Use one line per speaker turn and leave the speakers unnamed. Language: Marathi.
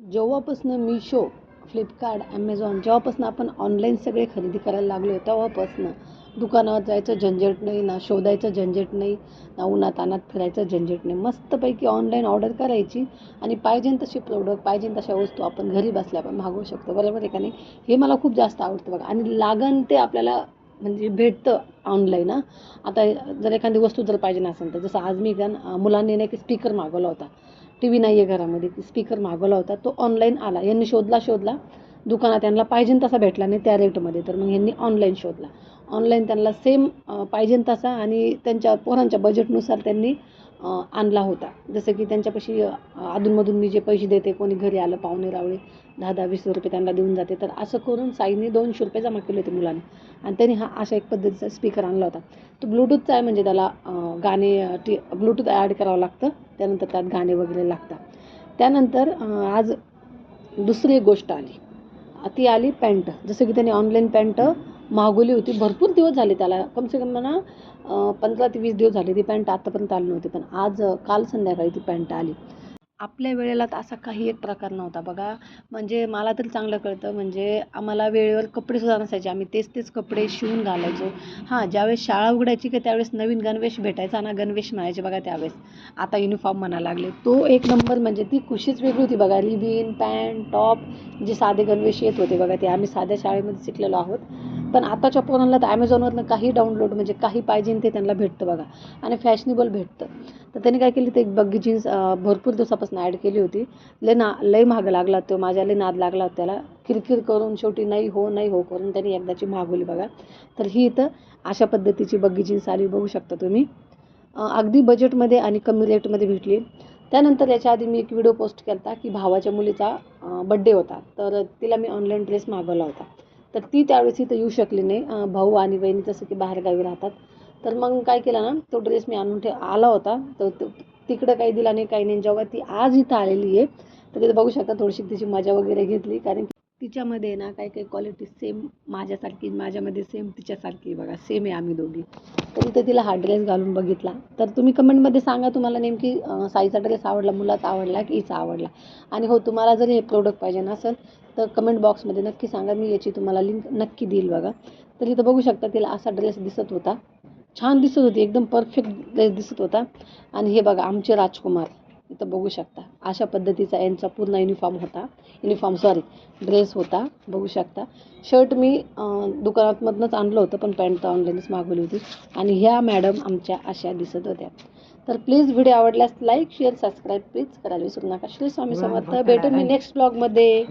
जेव्हापासून मिशो, फ्लिपकार्ट, ॲमेझॉन जेव्हापासून आपण ऑनलाईन सगळे खरेदी करायला लागलो तेव्हापासून दुकानावर जायचं झंझट नाही, ना शोधायचं झंझट नाही, ना उन्हातान्हात फिरायचं झंझट नाही. मस्तपैकी ऑनलाईन ऑर्डर करायची आणि पाहिजे तशी प्रोडक्ट, पाहिजे तशा वस्तू आपण घरी बसल्या पण मागवू शकतो. बरोबर आहे का नाही? हे मला खूप जास्त आवडतं बघा. आणि लागण ते आपल्याला म्हणजे भेटतं ऑनलाईन. आता जर एखादी वस्तू जर पाहिजे नसेल तर जसं आज मी मुलांनी नाही की स्पीकर मागवला होता. टी व्ही नाही आहे घरामध्ये, स्पीकर मागवला होता, तो ऑनलाईन आला. यांनी शोधला दुकानात त्यांना पाहिजे तसा भेटला नाही त्या रेटमध्ये, तर मग यांनी ऑनलाईन शोधला. ऑनलाईन त्यांना सेम पाहिजे तसा आणि त्यांच्या पोरांच्या बजेटनुसार त्यांनी आणला होता. जसं की त्यांच्यापाशी अधूनमधून मी जे पैसे देते, कोणी घरी आलं पाहुणे रावळे, 10-10, 20 रुपये त्यांना देऊन जाते. तर असं करून साईने 200 रुपये जमा केले होते मुलांनी आणि त्यांनी अशा एक पद्धतीचा स्पीकर आणला होता. तो ब्लूटूथचा आहे, म्हणजे त्याला गाणे ब्लूटूथ ॲड करावं लागतं, त्यानंतर त्यात गाणे वगैरे लागतात. त्यानंतर आज दुसरी एक गोष्ट आली, ती आली पॅन्ट. जसं की त्याने ऑनलाईन पॅन्ट मागवली होती, भरपूर दिवस झाले त्याला, कमसे कम म्हणा 15 ते 20 दिवस झाले ती पॅन्ट आतापर्यंत आली नव्हती. पण आज काल संध्याकाळी ती पॅन्ट आली. आपल्या वेळेला तर असा काही एक प्रकार नव्हता बघा. म्हणजे मला तरी चांगलं कळतं, म्हणजे आम्हाला वेळेवर कपडेसुद्धा नसायचे, आम्ही तेच कपडे शिवून घालायचो. हां, ज्यावेळेस शाळा उघडायची की त्यावेळेस नवीन गणवेश भेटायचा ना, गणवेश म्हणायचे बघा त्यावेळेस. आता युनिफॉर्म म्हणायला लागले, तो एक नंबर, म्हणजे ती खुशीच वेगळी होती बघा. रिबीन, पॅन्ट, टॉप, जे साधे गणवेश येत होते बघा, ते आम्ही साध्या शाळेमध्ये शिकलेलो आहोत. पण आताच्या पोरांना तर ॲमेझॉनवरनं काही डाउनलोड, म्हणजे काही पाहिजे ते त्यांना भेटतं बघा, आणि फॅशनेबल भेटतं. तर त्यांनी काय केली, ते एक बग्गी जीन्स भरपूर दिवसापासून ॲड केली होती. लय महाग लागला तो, माझ्या लय नाद लागला होता त्याला. किरकिर करून शेवटी नाही हो करून त्यांनी एकदाची मागवली बघा. तर ही इथं अशा पद्धतीची बग्गी जीन्स आली, बघू शकता तुम्ही. अगदी बजेटमध्ये आणि कमी रेटमध्ये भेटली. त्यानंतर याच्या आधी मी एक व्हिडिओ पोस्ट केला होता की भावाच्या मुलीचा बड्डे होता, तर तिला मी ऑनलाईन ड्रेस मागवला होता. तर ती त्यावेळेस इथं येऊ शकली नाही. भाऊ आणि बहिणी जसं की बाहेरगावी राहतात. तर मग काय केलं ना, तो ड्रेस मी आणून आला होता, तर तिकडं काही दिला नाही, काही नाही. जेव्हा ती आज इथं आलेली आहे, तर तिथं बघू शकता थोडीशी तिची मजा वगैरे घेतली, कारण तिच्यामध्ये ना काही क्वालिटी सेम माझ्यासारखी, माझ्यामध्ये सेम तिच्यासारखी बघा, सेम आहे आम्ही दोघी. तर इथं तिला हा ड्रेस घालून बघितला. तर तुम्ही कमेंटमध्ये सांगा तुम्हाला नेमकी साईचा ड्रेस आवडला, मुलाचा आवडला की हिचा आवडला. आणि हो, तुम्हाला जर हे प्रोडक्ट पाहिजे नसेल तर कमेंट बॉक्समध्ये नक्की सांगा, मी याची तुम्हाला लिंक नक्की देईल बघा. तर इथं बघू शकता तिला असा ड्रेस दिसत होता, छान दिसत होती, एकदम परफेक्ट ड्रेस दिसत होता. आणि हे बघा आमचे राजकुमार, इथं बघू शकता अशा पद्धतीचा यांचा पूर्ण ड्रेस होता, बघू शकता. शर्ट मी दुकानातमधनंच आणलं होतं, पण पॅन्ट तर ऑनलाईनच मागवली होती. आणि ह्या मॅडम आमच्या अशा दिसत होत्या. तर प्लीज व्हिडिओ आवडल्यास लाईक, शेअर, सबस्क्राईब प्लीज करायला विसरू नका. श्री स्वामी समर्थ. भेटू मी नेक्स्ट ब्लॉगमध्ये.